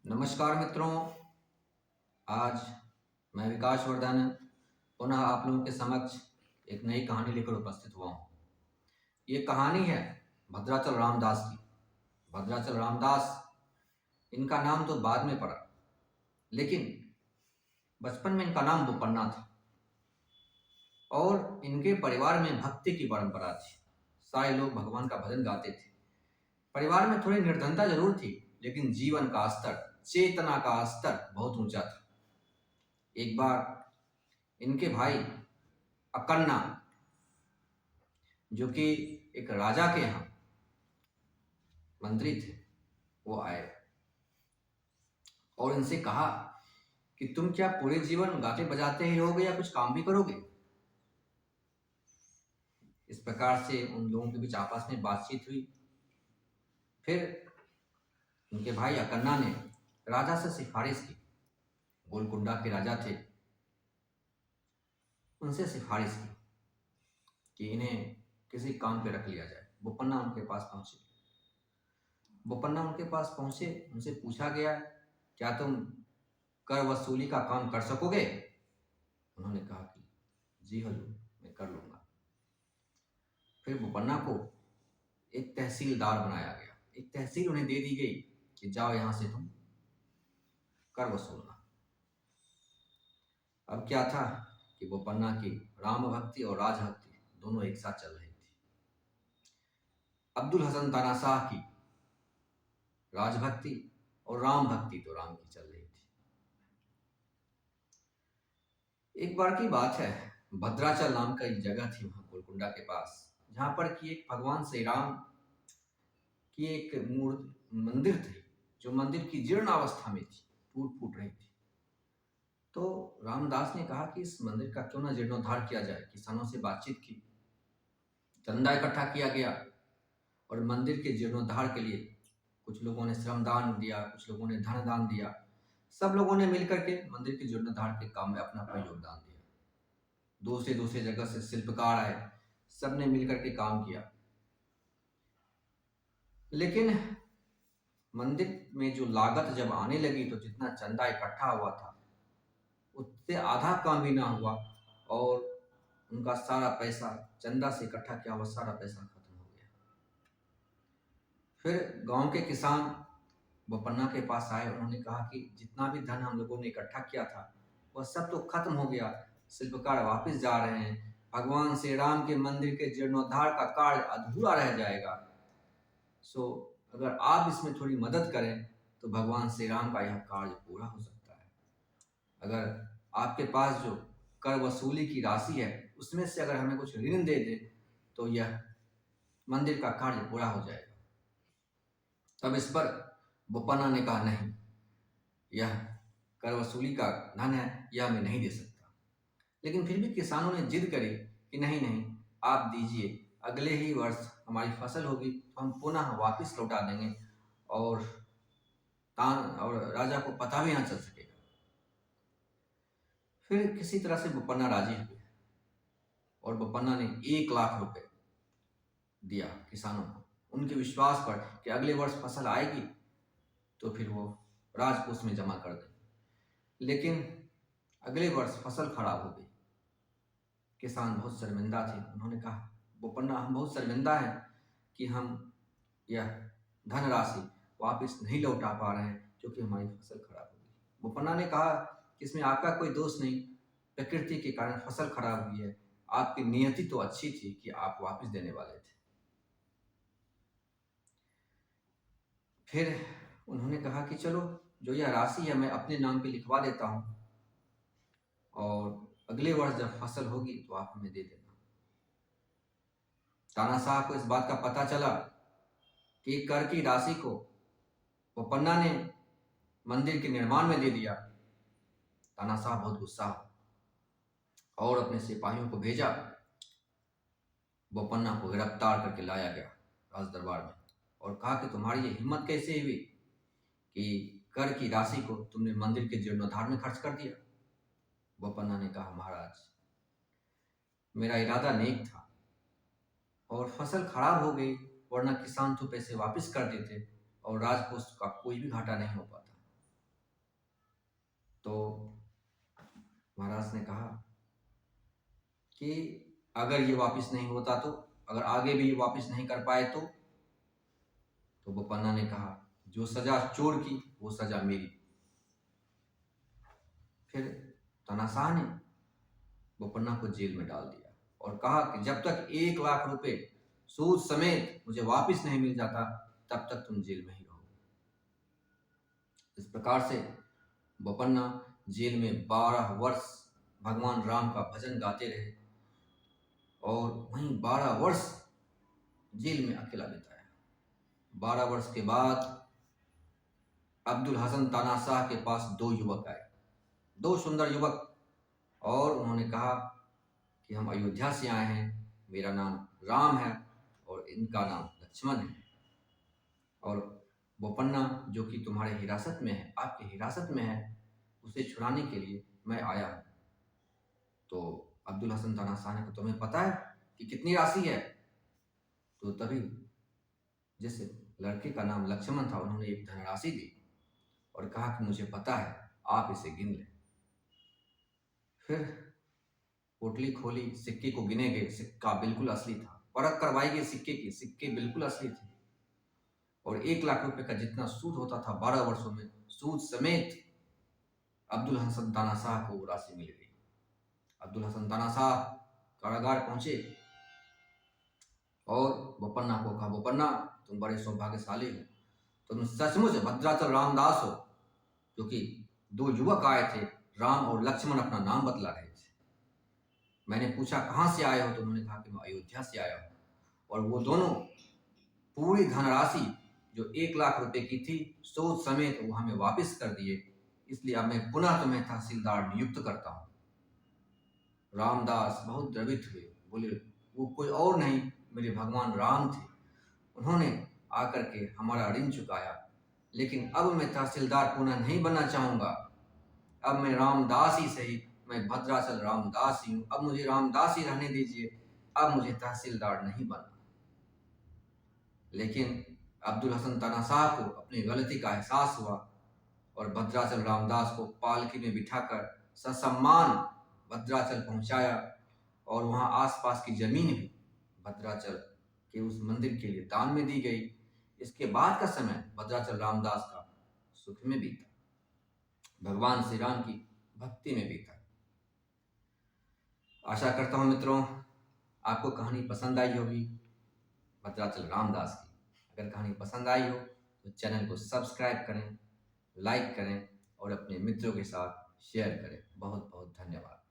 नमस्कार मित्रों। आज मैं विकास वर्धन पुनः आप लोगों के समक्ष एक नई कहानी लेकर उपस्थित हुआ हूँ। ये कहानी है भद्राचल रामदास की। भद्राचल रामदास, इनका नाम तो बाद में पड़ा, लेकिन बचपन में इनका नाम बोपन्ना था और इनके परिवार में भक्ति की परंपरा थी। सारे लोग भगवान का भजन गाते थे। परिवार में थोड़ी निर्धनता जरूर थी, लेकिन जीवन का स्तर, चेतना का स्तर बहुत ऊंचा था। एक बार इनके भाई अकन्ना, जो कि एक राजा के यहाँ मंत्री थे, वो आए और इनसे कहा कि तुम क्या पूरे जीवन गाते बजाते ही रहोगे या कुछ काम भी करोगे। इस प्रकार से उन लोगों के बीच आपस में बातचीत हुई। फिर उनके भाई अकन्ना ने राजा से सिफारिश की। गोलकुंडा के राजा थे, उनसे सिफारिश की कि इन्हें किसी काम पे रख लिया जाए। बोपन्ना उनके पास पहुंचे। बोपन्ना उनके पास पहुंचे, उनसे पूछा गया, क्या तुम कर वसूली का काम कर सकोगे? उन्होंने कहा कि जी हजूर, मैं कर लूंगा। फिर बोपन्ना को एक तहसीलदार बनाया गया। एक तहसील उन्हें दे दी गई कि जाओ यहां से तुम कर वसूलना। अब क्या था कि बोपन्ना की राम भक्ति और राजभक्ति दोनों एक साथ चल रही थी। अब्दुल हसन तानाशाह की राजभक्ति और राम भक्ति तो राम की चल रही थी। एक बार की बात है, भद्राचल नाम का एक जगह थी वहां गोलकुंडा के पास, जहां पर कि एक भगवान श्री राम की एक मंदिर थी, जो मंदिर की जीर्ण अवस्था में थी, टूट फूट रही थी। तो रामदास ने कहा कि इस मंदिर का क्यों ना जीर्णोद्धार किया जाए। किसानों से बातचीत की, चंदा इकट्ठा किया गया और मंदिर के जीर्णोद्धार के लिए कुछ लोगों ने श्रमदान दिया, कुछ लोगों ने धन दान दिया। सब लोगों ने मिलकर के मंदिर के जीर्णोद्धार के काम में अपना अपना योगदान दिया। दूसरे दूसरे जगह से शिल्पकार आए, सब ने मिलकर के काम किया। लेकिन मंदिर में जो लागत जब आने लगी तो जितना चंदा इकट्ठा हुआ था उससे आधा काम भी ना हुआ और उनका सारा पैसा, चंदा से इकट्ठा किया हुआ सारा पैसा खत्म हो गया। फिर गांव के किसान बोपन्ना के पास आए। उन्होंने कहा कि जितना भी धन हम लोगों ने इकट्ठा किया था वह सब तो खत्म हो गया, शिल्पकार वापस जा रहे हैं, भगवान श्री राम के मंदिर के जीर्णोद्धार का कार्य अधूरा रह जाएगा। सो अगर आप इसमें थोड़ी मदद करें तो भगवान श्री राम का यह कार्य पूरा हो सकता है। अगर आपके पास जो कर वसूली की राशि है उसमें से अगर हमें कुछ ऋण दे दे तो यह मंदिर का कार्य पूरा हो जाएगा। तब इस पर बोपन्ना ने कहा, नहीं, यह कर वसूली का धन है, यह मैं नहीं दे सकता। लेकिन फिर भी किसानों ने जिद करी कि नहीं नहीं, आप दीजिए, अगले ही वर्ष हमारी फसल होगी तो हम पुनः वापस लौटा देंगे और राजा को पता भी ना चल सकेगा। फिर किसी तरह से बोपन्ना राजी हुए और बोपन्ना ने 1 लाख रुपए दिया किसानों को, उनके विश्वास पर कि अगले वर्ष फसल आएगी तो फिर वो राजकोष में जमा कर देंगे। लेकिन अगले वर्ष फसल खराब हो गई। किसान बहुत शर्मिंदा थे। उन्होंने कहा, बोपन्ना, हम बहुत शर्मिंदा हैं कि हम यह धनराशि वापस नहीं लौटा पा रहे हैं क्योंकि हमारी फसल खराब हो गई। बोपन्ना ने कहा कि इसमें आपका कोई दोष नहीं, प्रकृति के कारण फसल खराब हुई है, आपकी नियति तो अच्छी थी कि आप वापस देने वाले थे। फिर उन्होंने कहा कि चलो, जो यह राशि है मैं अपने नाम पे लिखवा देता हूँ और अगले वर्ष जब फसल होगी तो आप हमें दे देना। तानाशाह को इस बात का पता चला कि कर की राशि को बोपन्ना ने मंदिर के निर्माण में दे दिया। तानाशाह बहुत गुस्सा हुआ और अपने सिपाहियों को भेजा। बोपन्ना को गिरफ्तार करके लाया गया राज दरबार में और कहा कि तुम्हारी ये हिम्मत कैसे हुई कि कर की राशि को तुमने मंदिर के जीर्णोद्धार में खर्च कर दिया। बोपन्ना ने कहा, महाराज, मेरा इरादा नेक था और फसल खराब हो गई, वरना किसान तो पैसे वापस कर देते और राजकोष का कोई भी घाटा नहीं हो पाता। तो महाराज ने कहा कि अगर ये वापस नहीं होता तो, अगर आगे भी ये वापस नहीं कर पाए तो बोपन्ना ने कहा जो सजा चोर की वो सजा मेरी। फिर तानाशाह ने बोपन्ना को जेल में डाल दिया और कहा कि जब तक 1 लाख रुपए सूद समेत मुझे वापस नहीं मिल जाता तब तक तुम जेल में ही रहोगे। इस प्रकार से बोपन्ना जेल में 12 वर्ष भगवान राम का भजन गाते रहे और वहीं 12 वर्ष जेल में अकेला बिताया। 12 वर्ष के बाद अब्दुल हसन तानाशाह के पास 2 युवक आए, 2 सुंदर युवक, और उन्होंने कहा कि हम अयोध्या से आए हैं, मेरा नाम राम है और इनका नाम लक्ष्मण है, और बोपन्ना जो कि तुम्हारे हिरासत में है, आपकी हिरासत में है, उसे छुड़ाने के लिए मैं आया हूँ। तो अब्दुल हसन तानाशाह ने कहा तुम्हें पता है कि कितनी राशि है? तो तभी जिस लड़के का नाम लक्ष्मण था उन्होंने एक धनराशि दी और कहा कि मुझे पता है, आप इसे गिन लें। फिर पोटली खोली, सिक्के को गिने गए, सिक्का बिल्कुल असली था, परख करवाई गई सिक्के की, सिक्के बिल्कुल असली थे और 1 लाख रुपए का जितना सूद होता था 12 वर्षों में, सूद समेत अब्दुल हसन तानाशाह को वो राशि मिल गई। अब्दुल हसन तानाशाह कारागार पहुंचे और बोपन्ना को कहा बोपन्ना तुम बड़े सौभाग्यशाली हो, तुम सचमुच भद्राचल रामदास हो। क्योंकि 2 युवक आए थे, राम और लक्ष्मण अपना नाम बतला रहे थे। मैंने पूछा कहाँ से आए हो, तो उन्होंने कहा कि मैं अयोध्या से आया हूँ, और वो दोनों पूरी धनराशि जो 1 लाख रुपए की थी सूद समेत वो हमें वापस कर दिए, इसलिए अब मैं पुनः तुम्हें तहसीलदार नियुक्त करता हूँ। रामदास बहुत द्रवित हुए, बोले वो कोई और नहीं, मेरे भगवान राम थे, उन्होंने आकर के हमारा ऋण चुकाया, लेकिन अब मैं तहसीलदार पुनः नहीं बनना चाहूँगा, अब मैं रामदास ही सही, मैं भद्राचल रामदास ही हूँ, अब मुझे रामदास ही रहने दीजिए, अब मुझे तहसीलदार नहीं बनना। लेकिन अब्दुल हसन तानाशाह को अपनी गलती का एहसास हुआ और भद्राचल रामदास को पालकी में बिठाकर ससम्मान भद्राचल पहुंचाया और वहां आसपास की जमीन भी भद्राचल के उस मंदिर के लिए दान में दी गई। इसके बाद का समय भद्राचल रामदास का सुख में बीता, भगवान श्री राम की भक्ति में बीता। आशा करता हूं मित्रों आपको कहानी पसंद आई होगी भद्राचल रामदास की। अगर कहानी पसंद आई हो तो चैनल को सब्सक्राइब करें, लाइक करें और अपने मित्रों के साथ शेयर करें। बहुत बहुत धन्यवाद।